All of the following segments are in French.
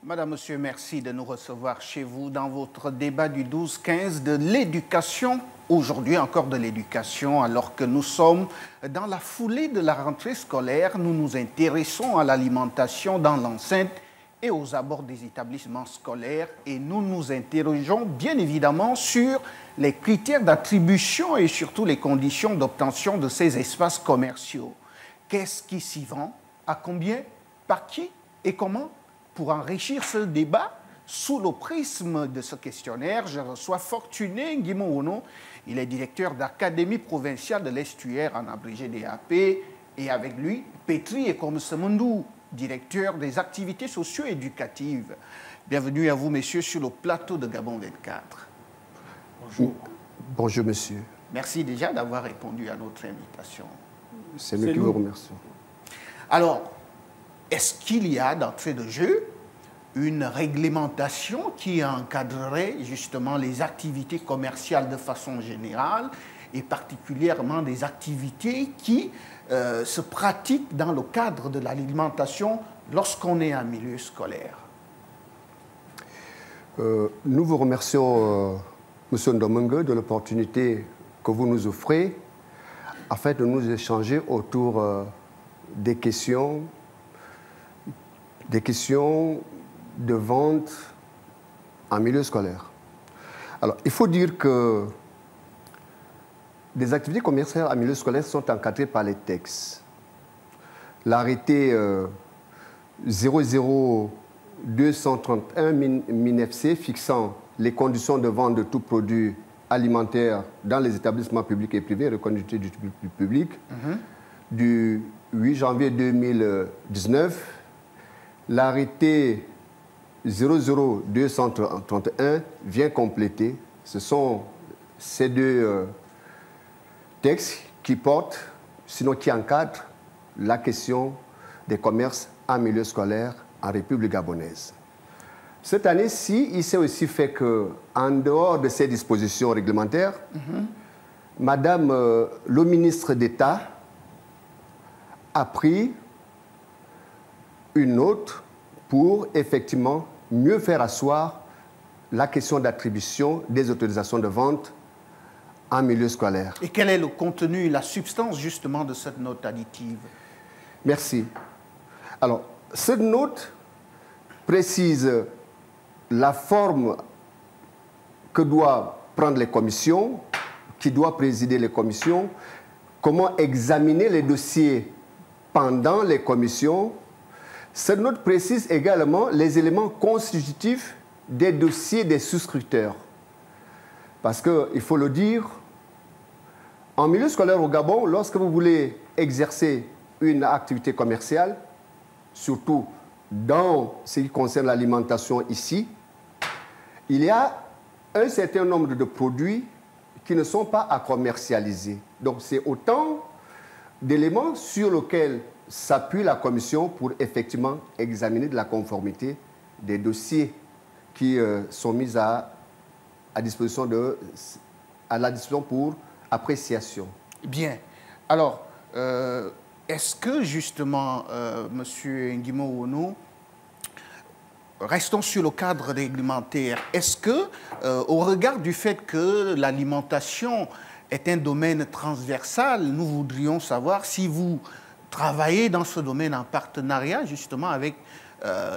Madame, Monsieur, merci de nous recevoir chez vous dans votre débat du 12-15 de l'éducation. Aujourd'hui encore de l'éducation, alors que nous sommes dans la foulée de la rentrée scolaire, nous nous intéressons à l'alimentation dans l'enceinte et aux abords des établissements scolaires et nous nous interrogeons bien évidemment sur les critères d'attribution et surtout les conditions d'obtention de ces espaces commerciaux. Qu'est-ce qui s'y vend? À combien? Par qui? Et comment? Pour enrichir ce débat, sous le prisme de ce questionnaire, je reçois Fortuné Nguimoono. Il est directeur d'Académie provinciale de l'estuaire en abrégé DAP. Et avec lui, Petri Ekomsemundou, directeur des activités socio-éducatives. Bienvenue à vous, messieurs, sur le plateau de Gabon 24. Bonjour. Bonjour, monsieur. Merci déjà d'avoir répondu à notre invitation. C'est nous qui vous remercions. Alors, est-ce qu'il y a d'entrée de jeu une réglementation qui encadrerait justement les activités commerciales de façon générale et particulièrement des activités qui se pratiquent dans le cadre de l'alimentation lorsqu'on est en milieu scolaire? Nous vous remercions, monsieur Ndomengue, de l'opportunité que vous nous offrez afin de nous échanger autour des questions de vente en milieu scolaire. Alors, il faut dire que des activités commerciales en milieu scolaire sont encadrées par les textes. L'arrêté 00231 MINEFC fixant les conditions de vente de tout produit alimentaire dans les établissements publics et privés reconnus du public du 8 janvier 2019, l'arrêté 00231 vient compléter. Ce sont ces deux textes qui portent, sinon qui encadrent, la question des commerces en milieu scolaire en République gabonaise. Cette année-ci, il s'est aussi fait qu'en dehors de ces dispositions réglementaires, Madame le ministre d'État a pris une note pour effectivement mieux faire asseoir la question d'attribution des autorisations de vente en milieu scolaire. Et quel est le contenu, la substance justement de cette note additive? Merci. Alors, cette note précise la forme que doivent prendre les commissions, qui doit présider les commissions, comment examiner les dossiers pendant les commissions. Cette note précise également les éléments constitutifs des dossiers des souscripteurs. Parce qu'il faut le dire, en milieu scolaire au Gabon, lorsque vous voulez exercer une activité commerciale, surtout dans ce qui concerne l'alimentation ici, il y a un certain nombre de produits qui ne sont pas à commercialiser. Donc c'est autant d'éléments sur lesquels s'appuie la commission pour effectivement examiner de la conformité des dossiers qui sont mis à la disposition pour appréciation. Bien. Alors, est-ce que justement, M. Nguimoono, restons sur le cadre réglementaire, est-ce que, au regard du fait que l'alimentation est un domaine transversal, nous voudrions savoir si vous travaillez dans ce domaine en partenariat justement avec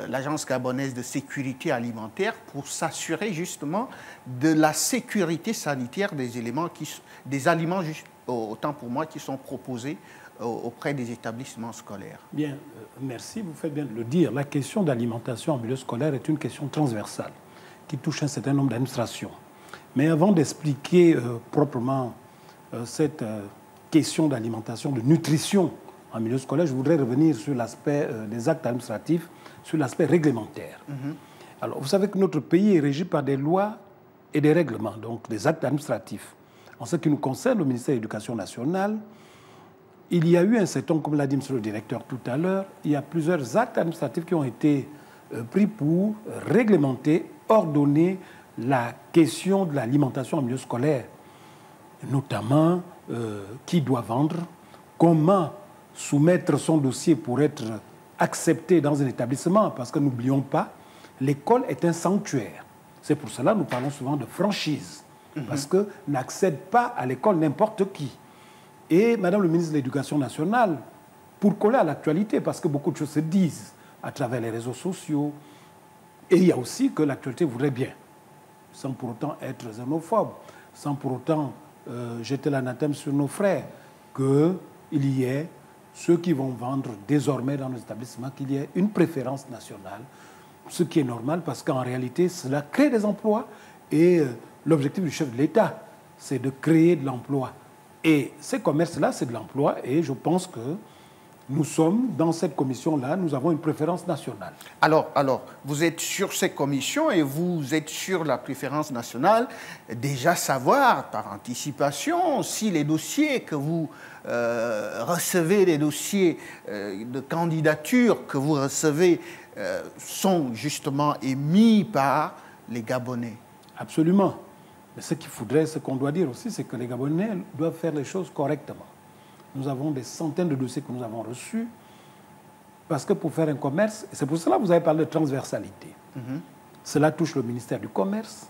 l'Agence gabonaise de sécurité alimentaire pour s'assurer justement de la sécurité sanitaire des aliments, autant pour moi, qui sont proposés auprès des établissements scolaires. Bien, merci, vous faites bien de le dire. La question d'alimentation en milieu scolaire est une question transversale qui touche un certain nombre d'administrations. Mais avant d'expliquer proprement cette question d'alimentation, de nutrition en milieu scolaire, je voudrais revenir sur l'aspect des actes administratifs, sur l'aspect réglementaire. Alors, vous savez que notre pays est régi par des lois et des règlements, donc des actes administratifs. En ce qui nous concerne, au ministère de l'Éducation nationale, il y a eu un certain, comme l'a dit M. le directeur tout à l'heure, il y a plusieurs actes administratifs qui ont été pris pour réglementer, ordonner la question de l'alimentation en milieu scolaire, notamment qui doit vendre, comment soumettre son dossier pour être accepté dans un établissement, parce que n'oublions pas, l'école est un sanctuaire. C'est pour cela que nous parlons souvent de franchise, parce que n'accède pas à l'école n'importe qui. Et Madame le ministre de l'Éducation nationale, pour coller à l'actualité, parce que beaucoup de choses se disent à travers les réseaux sociaux, et il y a aussi que l'actualité voudrait bien, sans pour autant être xénophobe, sans pour autant jeter l'anathème sur nos frères, qu'il y ait ceux qui vont vendre désormais dans nos établissements, qu'il y ait une préférence nationale, ce qui est normal parce qu'en réalité, cela crée des emplois et l'objectif du chef de l'État, c'est de créer de l'emploi. Et ces commerces-là, c'est de l'emploi et je pense que nous sommes, dans cette commission-là, nous avons une préférence nationale. Alors, vous êtes sur ces commissions et vous êtes sur la préférence nationale, déjà savoir par anticipation si les dossiers que vous recevez, les dossiers de candidature que vous recevez sont justement émis par les Gabonais. Absolument. Mais ce qu'il faudrait, ce qu'on doit dire aussi, c'est que les Gabonais doivent faire les choses correctement. Nous avons des centaines de dossiers que nous avons reçus parce que pour faire un commerce, et c'est pour cela que vous avez parlé de transversalité. Cela touche le ministère du Commerce,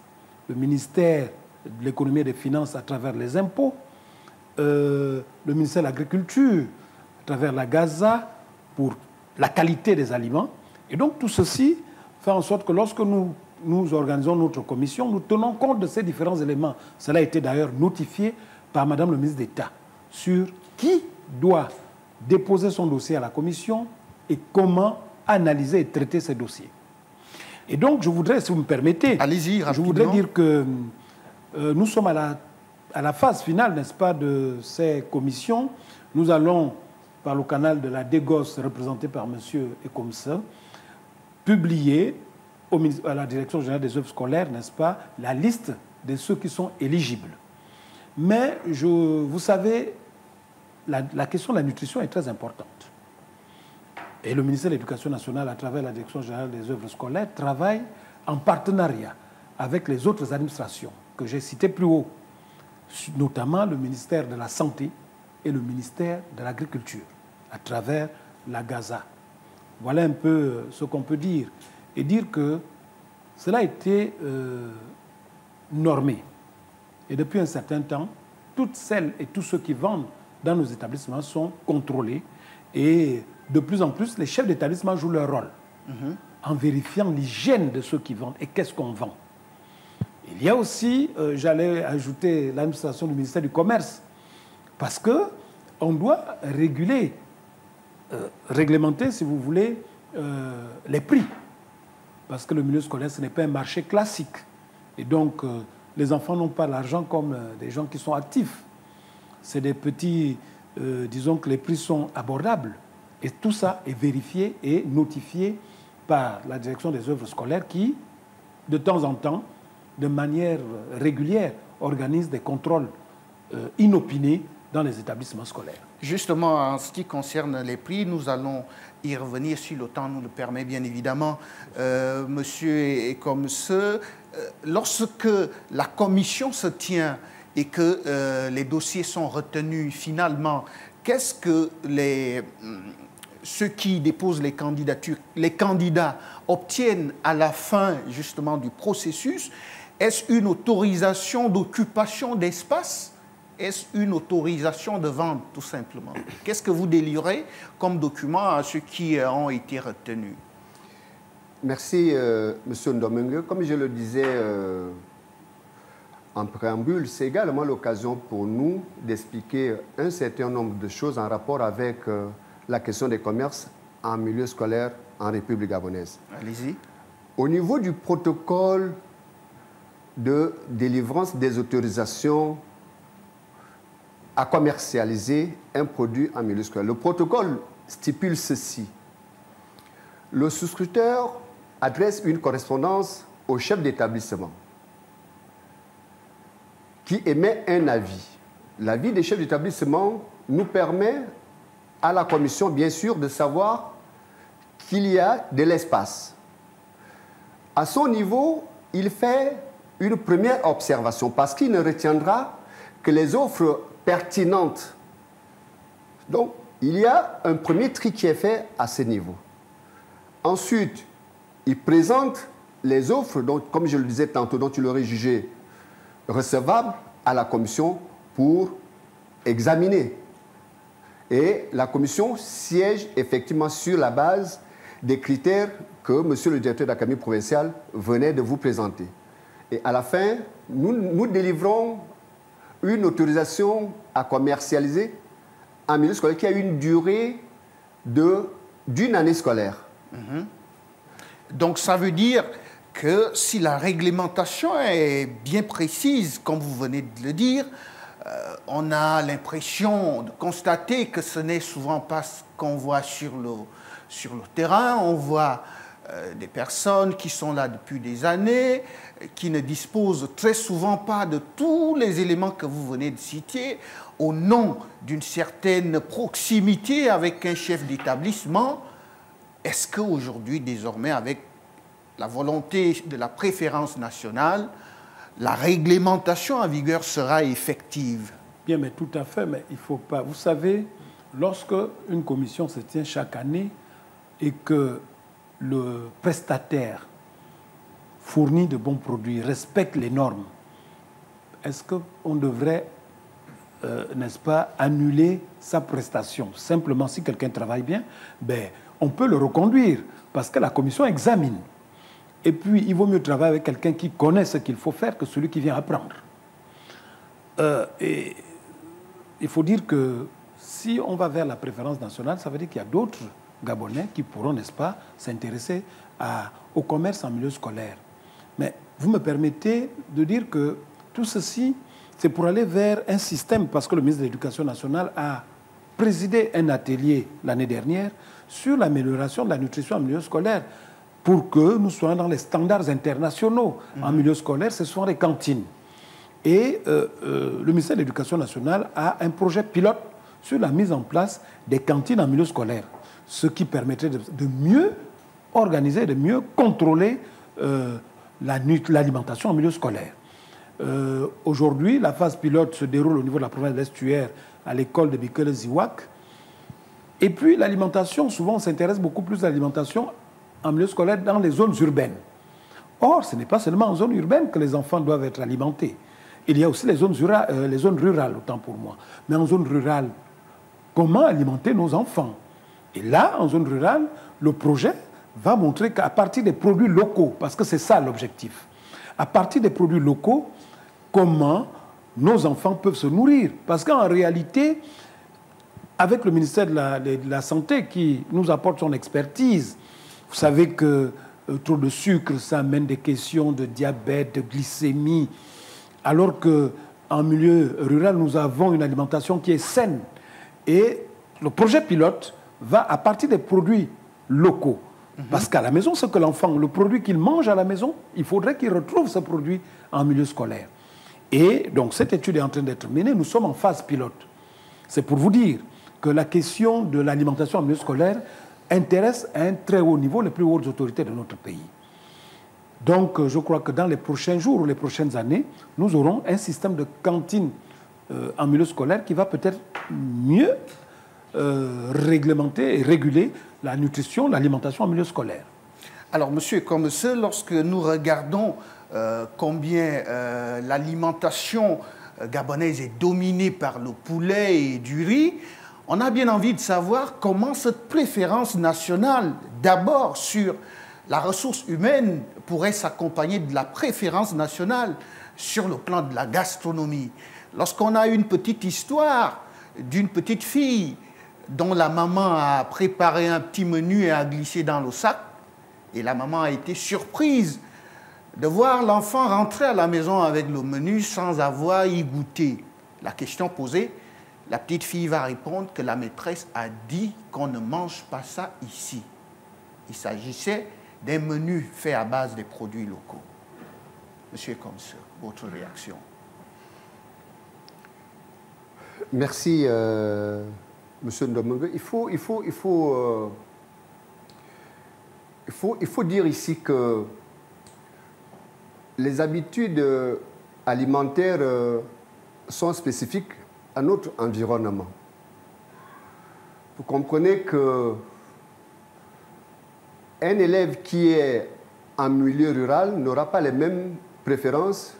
le ministère de l'Économie et des Finances à travers les impôts, le ministère de l'Agriculture à travers la GAZA pour la qualité des aliments. Et donc tout ceci fait en sorte que lorsque nous organisons notre commission, nous tenons compte de ces différents éléments. Cela a été d'ailleurs notifié par Madame le ministre d'État sur qui doit déposer son dossier à la commission et comment analyser et traiter ces dossiers. Et donc, je voudrais, si vous me permettez, allez-y, rapidement. Je voudrais dire que nous sommes à la phase finale, n'est-ce pas, de ces commissions. Nous allons, par le canal de la DEGOS, représenté par M. Ekomse, publier à la Direction générale des œuvres scolaires, n'est-ce pas, la liste de ceux qui sont éligibles. Mais, vous savez, la question de la nutrition est très importante. Et le ministère de l'Éducation nationale, à travers la Direction générale des œuvres scolaires, travaille en partenariat avec les autres administrations que j'ai citées plus haut, notamment le ministère de la Santé et le ministère de l'Agriculture, à travers la GAZA. Voilà un peu ce qu'on peut dire. Et dire que cela a été normé. Et depuis un certain temps, toutes celles et tous ceux qui vendent dans nos établissements sont contrôlés et de plus en plus, les chefs d'établissement jouent leur rôle en vérifiant l'hygiène de ceux qui vendent et qu'est-ce qu'on vend. Il y a aussi, j'allais ajouter l'administration du ministère du Commerce, parce qu'on doit réglementer, si vous voulez, les prix. Parce que le milieu scolaire, ce n'est pas un marché classique. Et donc, les enfants n'ont pas l'argent comme des gens qui sont actifs. C'est des petits, disons que les prix sont abordables. Et tout ça est vérifié et notifié par la direction des œuvres scolaires qui, de temps en temps, de manière régulière, organise des contrôles inopinés dans les établissements scolaires. Justement, en ce qui concerne les prix, nous allons y revenir si le temps nous le permet, bien évidemment. Monsieur Ekomse, lorsque la commission se tient et que les dossiers sont retenus finalement, qu'est-ce que ceux qui déposent les candidatures, les candidats obtiennent à la fin justement du processus? Est-ce une autorisation d'occupation d'espace? Est-ce une autorisation de vente, tout simplement? Qu'est-ce que vous délivrez comme document à ceux qui ont été retenus? Merci, M. Ndomengue. Comme je le disais en préambule, c'est également l'occasion pour nous d'expliquer un certain nombre de choses en rapport avec la question des commerces en milieu scolaire en République gabonaise. Allez-y. Au niveau du protocole de délivrance des autorisations à commercialiser un produit en milieu scolaire, le protocole stipule ceci. Le souscripteur adresse une correspondance au chef d'établissement qui émet un avis. L'avis des chefs d'établissement nous permet à la commission, bien sûr, de savoir qu'il y a de l'espace. À son niveau, il fait une première observation parce qu'il ne retiendra que les offres pertinentes. Donc, il y a un premier tri qui est fait à ce niveau. Ensuite, il présente les offres, donc, comme je le disais tantôt, dont tu l'aurais jugé recevable à la commission pour examiner. Et la commission siège effectivement sur la base des critères que monsieur le directeur d'académie provinciale venait de vous présenter. Et à la fin, nous délivrons une autorisation à commercialiser en milieu scolaire qui a une durée d'une année scolaire. Donc ça veut dire que si la réglementation est bien précise, comme vous venez de le dire, on a l'impression de constater que ce n'est souvent pas ce qu'on voit sur le terrain. On voit des personnes qui sont là depuis des années, qui ne disposent très souvent pas de tous les éléments que vous venez de citer, au nom d'une certaine proximité avec un chef d'établissement. Est-ce qu'aujourd'hui, désormais, avec la volonté de la préférence nationale, la réglementation en vigueur sera effective? Bien, mais tout à fait, mais il ne faut pas. Vous savez, lorsque une commission se tient chaque année et que le prestataire fournit de bons produits, respecte les normes, est-ce qu'on devrait, n'est-ce pas, annuler sa prestation? Simplement, si quelqu'un travaille bien, ben, on peut le reconduire parce que la commission examine. Et puis, il vaut mieux travailler avec quelqu'un qui connaît ce qu'il faut faire que celui qui vient apprendre. Et il faut dire que si on va vers la préférence nationale, ça veut dire qu'il y a d'autres Gabonais qui pourront, n'est-ce pas, s'intéresser au commerce en milieu scolaire. Mais vous me permettez de dire que tout ceci, c'est pour aller vers un système, parce que le ministre de l'Éducation nationale a présidé un atelier l'année dernière sur l'amélioration de la nutrition en milieu scolaire pour que nous soyons dans les standards internationaux. En milieu scolaire, ce sont les cantines. Et le ministère de l'Éducation nationale a un projet pilote sur la mise en place des cantines en milieu scolaire, ce qui permettrait de mieux organiser, de mieux contrôler l'alimentation en milieu scolaire. Aujourd'hui, la phase pilote se déroule au niveau de la province de l'Estuaire à l'école de Bikele-Ziwak. Et puis l'alimentation, souvent on s'intéresse beaucoup plus à l'alimentation en milieu scolaire dans les zones urbaines. Or, ce n'est pas seulement en zone urbaine que les enfants doivent être alimentés. Il y a aussi les zones rurales, autant pour moi. Mais en zone rurale, comment alimenter nos enfants? Et là, en zone rurale, le projet va montrer qu'à partir des produits locaux, parce que c'est ça l'objectif, à partir des produits locaux, comment nos enfants peuvent se nourrir. Parce qu'en réalité, avec le ministère de la Santé qui nous apporte son expertise, vous savez que trop de sucre, ça amène des questions de diabète, de glycémie, alors qu'en milieu rural, nous avons une alimentation qui est saine. Et le projet pilote va à partir des produits locaux. Parce qu'à la maison, ce que l'enfant, le produit qu'il mange à la maison, il faudrait qu'il retrouve ce produit en milieu scolaire. Et donc, cette étude est en train d'être menée. Nous sommes en phase pilote. C'est pour vous dire que la question de l'alimentation en milieu scolaire intéresse à un très haut niveau les plus hautes autorités de notre pays. Donc, je crois que dans les prochains jours ou les prochaines années, nous aurons un système de cantine en milieu scolaire qui va peut-être mieux réglementer et réguler la nutrition, l'alimentation en milieu scolaire. Alors, monsieur Comesseux, lorsque nous regardons combien l'alimentation gabonaise est dominée par le poulet et du riz, on a bien envie de savoir comment cette préférence nationale, d'abord sur la ressource humaine, pourrait s'accompagner de la préférence nationale sur le plan de la gastronomie. Lorsqu'on a une petite histoire d'une petite fille dont la maman a préparé un petit menu et a glissé dans le sac, et la maman a été surprise de voir l'enfant rentrer à la maison avec le menu sans avoir y goûté. La question posée, la petite fille va répondre que la maîtresse a dit qu'on ne mange pas ça ici. Il s'agissait d'un menu fait à base des produits locaux. Monsieur Comesseux, votre réaction? Merci, Monsieur Ndomongue. Il faut dire ici que les habitudes alimentaires sont spécifiques à notre environnement. Vous comprenez que un élève qui est en milieu rural n'aura pas les mêmes préférences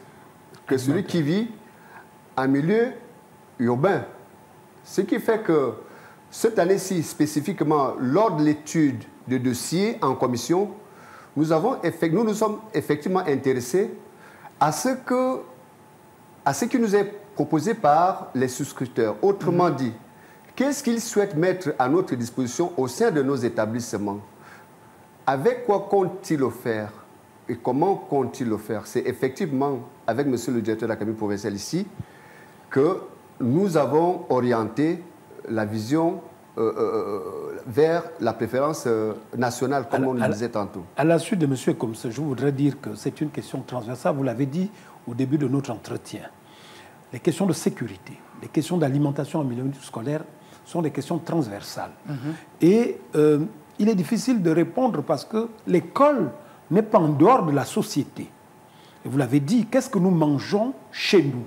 que celui qui vit en milieu urbain. Ce qui fait que cette année-ci, spécifiquement, lors de l'étude de dossier en commission, nous nous sommes effectivement intéressés à ce qui nous est proposé par les souscripteurs. Autrement dit, qu'est-ce qu'ils souhaitent mettre à notre disposition au sein de nos établissements? Avec quoi comptent-ils le faire? Et comment comptent-ils le faire? C'est effectivement avec M. le directeur de l'Académie provinciale ici que nous avons orienté la vision vers la préférence nationale, comme on le disait tantôt. À la suite de M. Comse, je voudrais dire que c'est une question transversale. Vous l'avez dit au début de notre entretien. Les questions de sécurité, les questions d'alimentation en milieu scolaire sont des questions transversales. Et il est difficile de répondre parce que l'école n'est pas en dehors de la société. Et vous l'avez dit, qu'est-ce que nous mangeons chez nous?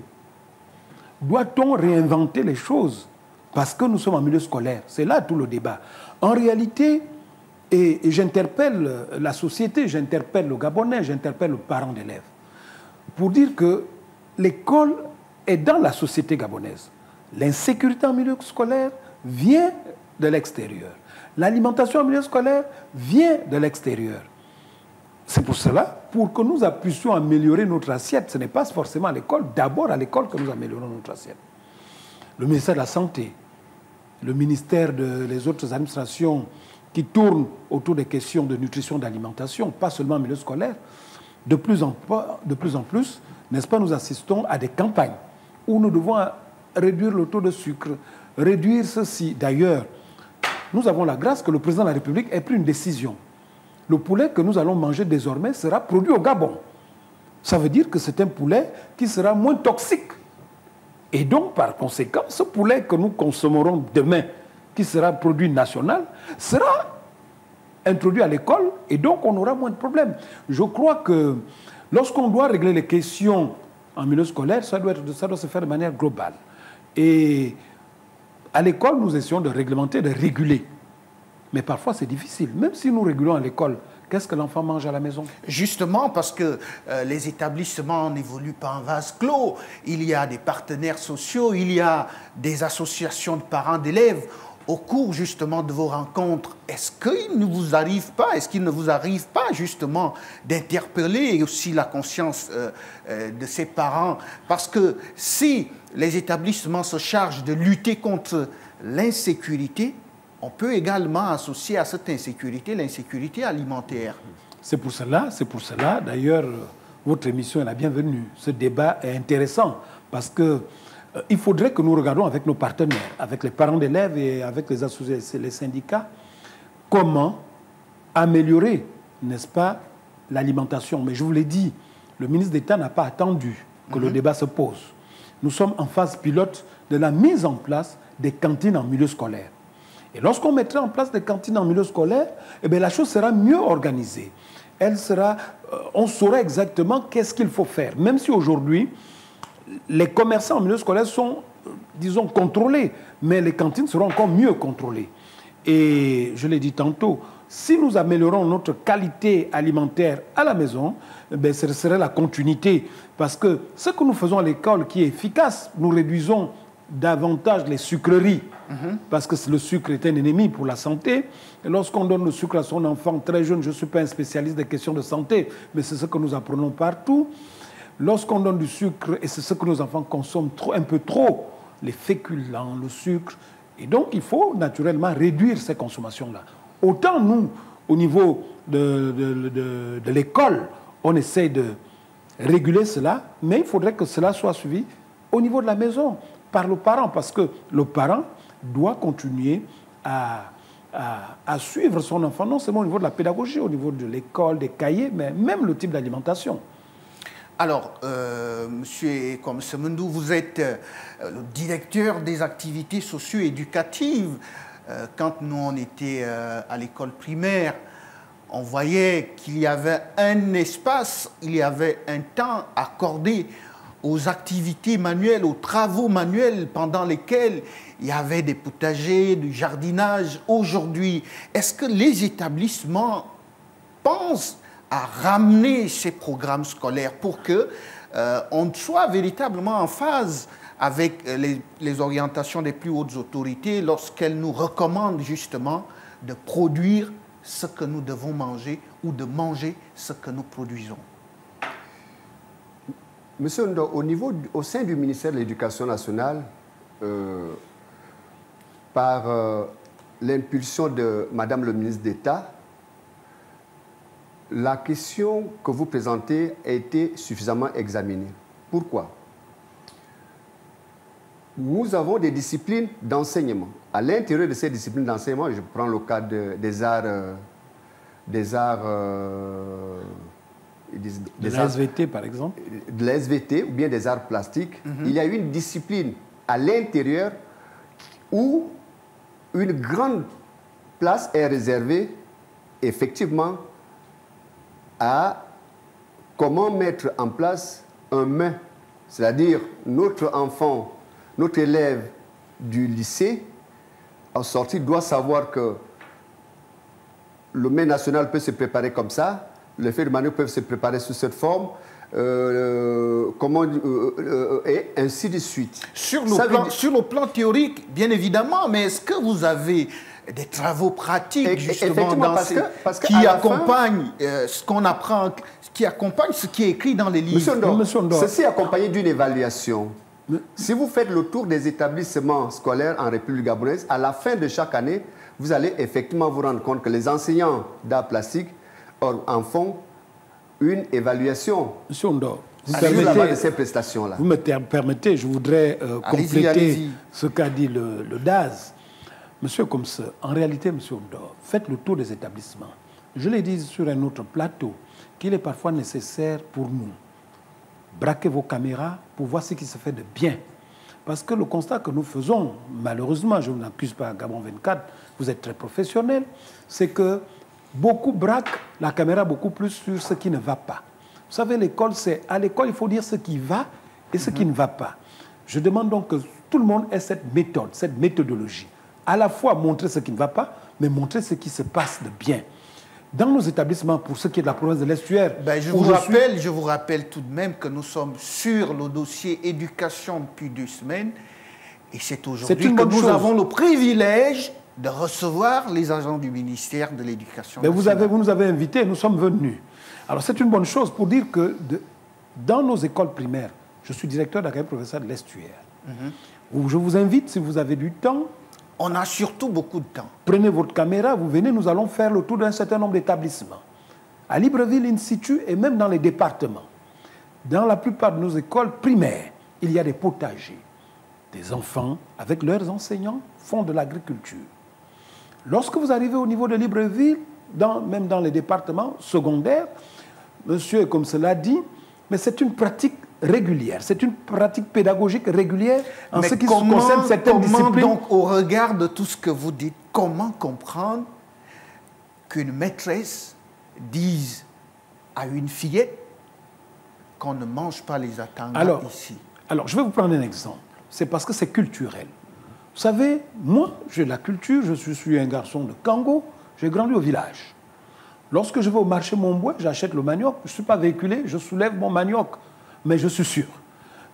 Doit-on réinventer les choses parce que nous sommes en milieu scolaire? C'est là tout le débat. En réalité, et j'interpelle la société, j'interpelle le Gabonais, j'interpelle le parent d'élèves, pour dire que l'école est dans la société gabonaise. L'insécurité en milieu scolaire vient de l'extérieur. L'alimentation en milieu scolaire vient de l'extérieur. C'est pour cela, pour que nous puissions améliorer notre assiette, ce n'est pas forcément à l'école, d'abord à l'école que nous améliorons notre assiette. Le ministère de la Santé, le ministère des autres administrations qui tournent autour des questions de nutrition, d'alimentation, pas seulement en milieu scolaire, de plus en plus, n'est-ce pas, nous assistons à des campagnes où nous devons réduire le taux de sucre, réduire ceci. D'ailleurs, nous avons la grâce que le président de la République ait pris une décision. Le poulet que nous allons manger désormais sera produit au Gabon. Ça veut dire que c'est un poulet qui sera moins toxique. Et donc, par conséquent, ce poulet que nous consommerons demain, qui sera produit national, sera introduit à l'école et donc on aura moins de problèmes. Je crois que lorsqu'on doit régler les questions en milieu scolaire, ça doit se faire de manière globale. Et à l'école, nous essayons de réglementer, de réguler. Mais parfois, c'est difficile. Même si nous régulons à l'école, qu'est-ce que l'enfant mange à la maison? Justement, parce que les établissements n'évoluent pas en vase clos. Il y a des partenaires sociaux, il y a des associations de parents d'élèves. Au cours, justement, de vos rencontres, est-ce qu'il ne vous arrive pas, justement, d'interpeller aussi la conscience de ces parents? Parce que si les établissements se chargent de lutter contre l'insécurité, on peut également associer à cette insécurité l'insécurité alimentaire. C'est pour cela, d'ailleurs, votre émission est la bienvenue. Ce débat est intéressant parce que il faudrait que nous regardions avec nos partenaires, avec les parents d'élèves et avec les associations, les syndicats, comment améliorer, n'est-ce pas, l'alimentation. Mais je vous l'ai dit, le ministre d'État n'a pas attendu que le débat se pose. Nous sommes en phase pilote de la mise en place des cantines en milieu scolaire. Et lorsqu'on mettra en place des cantines en milieu scolaire, eh bien, la chose sera mieux organisée. On saura exactement qu'est-ce qu'il faut faire. Même si aujourd'hui, les commerçants en milieu scolaire sont, disons, contrôlés, mais les cantines seront encore mieux contrôlées. Et je l'ai dit tantôt, si nous améliorons notre qualité alimentaire à la maison, eh bien, ce serait la continuité. Parce que ce que nous faisons à l'école qui est efficace, nous réduisons davantage les sucreries, parce que le sucre est un ennemi pour la santé. Et lorsqu'on donne le sucre à son enfant très jeune, je ne suis pas un spécialiste des questions de santé, mais c'est ce que nous apprenons partout. Lorsqu'on donne du sucre, et c'est ce que nos enfants consomment un peu trop, les féculents, le sucre, et donc il faut naturellement réduire ces consommations-là. Autant nous, au niveau de l'école, on essaie de réguler cela, mais il faudrait que cela soit suivi au niveau de la maison, par le parent, parce que le parent doit continuer à suivre son enfant, non seulement au niveau de la pédagogie, au niveau de l'école, des cahiers, mais même le type d'alimentation. Alors, Monsieur Komsemendou, vous êtes le directeur des activités socio-éducatives. Quand nous, on était à l'école primaire, on voyait qu'il y avait un espace, il y avait un temps accordé aux activités manuelles, aux travaux manuels pendant lesquels il y avait des potagers, du jardinage. Aujourd'hui, est-ce que les établissements pensent à ramener ces programmes scolaires pour que on soit véritablement en phase avec les orientations des plus hautes autorités lorsqu'elles nous recommandent justement de produire ce que nous devons manger ou de manger ce que nous produisons. Monsieur Ndo, au sein du ministère de l'Éducation nationale, par l'impulsion de Madame le ministre d'État, la question que vous présentez a été suffisamment examinée. Pourquoi? Nous avons des disciplines d'enseignement. À l'intérieur de ces disciplines d'enseignement, je prends le cas des arts... de la SVT, par exemple. De la SVT ou bien des arts plastiques. Il y a une discipline à l'intérieur où une grande place est réservée, effectivement, à comment mettre en place un main. C'est-à-dire, notre enfant, notre élève du lycée, en sortie, doit savoir que le mets national peut se préparer comme ça, les feuilles de manioc peuvent se préparer sous cette forme, et ainsi de suite. Sur le plan théorique, bien évidemment, mais est-ce que vous avez des travaux pratiques justement qui accompagnent ce qu'on apprend, qui accompagnent ce qui est écrit dans les livres? Monsieur Ndo, ceci est accompagné d'une évaluation. Si vous faites le tour des établissements scolaires en République gabonaise, à la fin de chaque année, vous allez effectivement vous rendre compte que les enseignants d'art plastique en font une évaluation. Monsieur Ndo, sur la base de ces prestations-là. Vous me permettez, je voudrais compléter ce qu'a dit le DAZ. Monsieur Komse, en réalité, monsieur Ndo, faites le tour des établissements. Je l'ai dit sur un autre plateau, qu'il est parfois nécessaire pour nous braquer vos caméras pour voir ce qui se fait de bien. Parce que le constat que nous faisons, malheureusement, je ne n'accuse pas Gabon 24, vous êtes très professionnel, c'est que beaucoup braquent la caméra beaucoup plus sur ce qui ne va pas. Vous savez, l'école, c'est à l'école, il faut dire ce qui va et ce qui ne va pas. Je demande donc que tout le monde ait cette méthode, cette méthodologie. À la fois montrer ce qui ne va pas, mais montrer ce qui se passe de bien. Dans nos établissements, pour ce qui est de la province de l'Estuaire... je vous rappelle tout de même que nous sommes sur le dossier éducation depuis 2 semaines. Et c'est aujourd'hui que nous avons le privilège de recevoir les agents du ministère de l'Éducation nationale. Vous nous avez invités, nous sommes venus. Alors c'est une bonne chose pour dire que dans nos écoles primaires, je suis directeur d'accueil professeur de l'Estuaire. Je vous invite, si vous avez du temps... On a surtout beaucoup de temps. Prenez votre caméra, vous venez, nous allons faire le tour d'un certain nombre d'établissements. À Libreville, in situ, et même dans les départements. Dans la plupart de nos écoles primaires, il y a des potagers. Des enfants, avec leurs enseignants, font de l'agriculture. Lorsque vous arrivez au niveau de Libreville, même dans les départements secondaires, monsieur, comme cela dit, mais c'est une pratique régulière, c'est une pratique pédagogique régulière en ce qui concerne certaines disciplines. Donc, au regard de tout ce que vous dites, comment comprendre qu'une maîtresse dise à une fillette qu'on ne mange pas les atangas ici? Alors, je vais vous prendre un exemple. C'est parce que c'est culturel. Vous savez, moi, j'ai la culture, je suis un garçon de Kango, j'ai grandi au village. Lorsque je vais au marché Montbois, j'achète le manioc, je ne suis pas véhiculé, je soulève mon manioc. Mais je suis sûr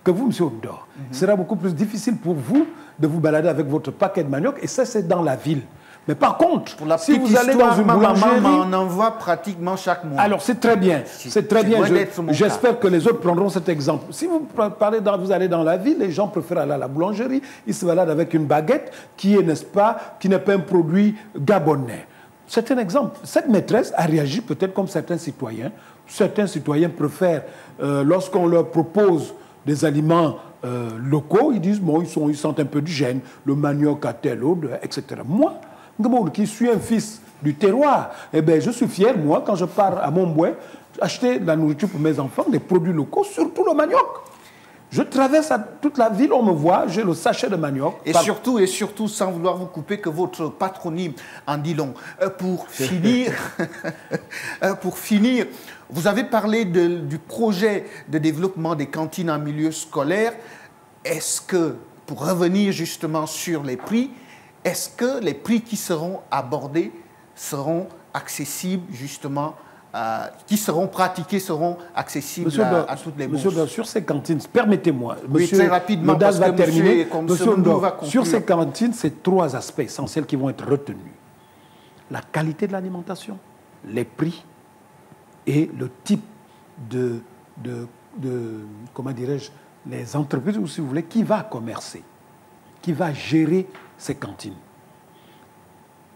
que vous, M. Obdor, il sera beaucoup plus difficile pour vous de vous balader avec votre paquet de manioc, et ça, c'est dans la ville. Mais par contre, si vous allez dans une boulangerie, on en voit pratiquement chaque mois. Alors, c'est très bien. C'est très bien. J'espère que les autres prendront cet exemple. Si vous allez dans la ville, les gens préfèrent aller à la boulangerie, ils se baladent avec une baguette qui est, n'est-ce pas, qui n'est pas un produit gabonais. C'est un exemple. Cette maîtresse a réagi peut-être comme certains citoyens. Certains citoyens préfèrent, lorsqu'on leur propose des aliments locaux, ils disent, bon, ils sentent un peu du gêne, le manioc à telle odeur, etc. Moi, qui suis un fils du terroir, eh bien, je suis fier, moi, quand je pars à Montbois, acheter de la nourriture pour mes enfants, des produits locaux, surtout le manioc. Je traverse toute la ville, on me voit, j'ai le sachet de manioc. Et surtout, sans vouloir vous couper, que votre patronyme en dit long. Pour finir, vous avez parlé du projet de développement des cantines en milieu scolaire. Est-ce que, pour revenir justement sur les prix, est-ce que les prix qui seront abordés seront accessibles justement qui seront pratiquées seront accessibles à toutes les bourses. Monsieur, sur ces cantines, permettez-moi, oui, très rapidement, parce que va terminer. Monsieur, sur ces cantines, c'est 3 aspects essentiels qui vont être retenus. La qualité de l'alimentation, les prix et le type de comment dirais-je, les entreprises, ou si vous voulez, qui va commercer, qui va gérer ces cantines.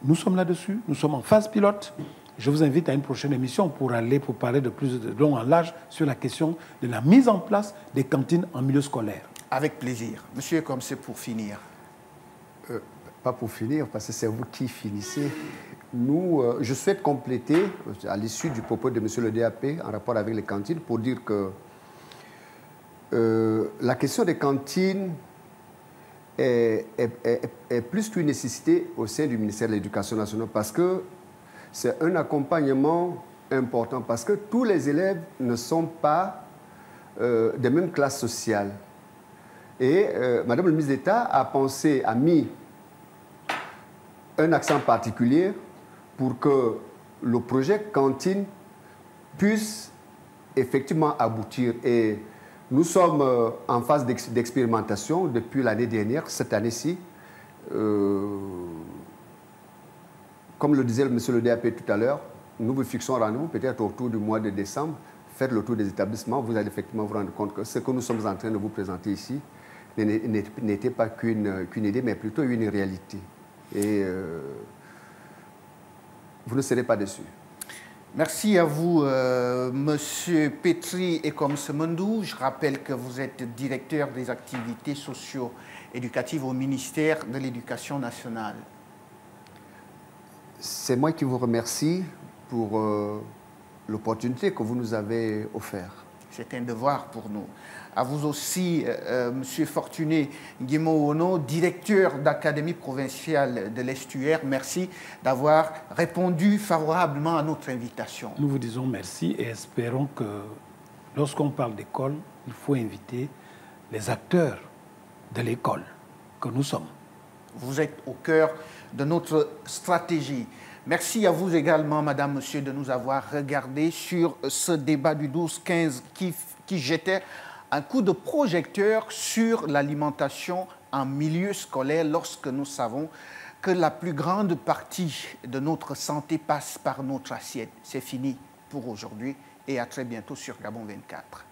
Nous sommes là-dessus, nous sommes en phase pilote. Je vous invite à une prochaine émission pour parler de plus de long en large sur la question de la mise en place des cantines en milieu scolaire. Avec plaisir. Monsieur, comme c'est pour finir. Pas pour finir, parce que c'est vous qui finissez. Nous, je souhaite compléter, à l'issue du propos de monsieur le DAP, en rapport avec les cantines, pour dire que la question des cantines est plus qu'une nécessité au sein du ministère de l'Éducation nationale, parce que c'est un accompagnement important, parce que tous les élèves ne sont pas des mêmes classes sociales. Et Madame le ministre d'État a mis un accent particulier pour que le projet cantine puisse effectivement aboutir. Et nous sommes en phase d'expérimentation depuis l'année dernière, cette année-ci. Comme le disait monsieur le DAP tout à l'heure, nous vous fixons rendez-vous peut-être autour du mois de décembre. Faites le tour des établissements, vous allez effectivement vous rendre compte que ce que nous sommes en train de vous présenter ici n'était pas qu'une idée, mais plutôt une réalité. Et vous ne serez pas déçus. Merci à vous, monsieur Petri et comme Semendou. Je rappelle que vous êtes directeur des activités socio-éducatives au ministère de l'Éducation nationale. C'est moi qui vous remercie pour l'opportunité que vous nous avez offerte. C'est un devoir pour nous. À vous aussi, monsieur Fortuné Nguimo-Ono, directeur d'Académie provinciale de l'Estuaire. Merci d'avoir répondu favorablement à notre invitation. Nous vous disons merci et espérons que lorsqu'on parle d'école, il faut inviter les acteurs de l'école que nous sommes. Vous êtes au cœur de notre stratégie. Merci à vous également, madame, monsieur, de nous avoir regardé sur ce débat du 12-15 qui jetait un coup de projecteur sur l'alimentation en milieu scolaire lorsque nous savons que la plus grande partie de notre santé passe par notre assiette. C'est fini pour aujourd'hui et à très bientôt sur Gabon 24.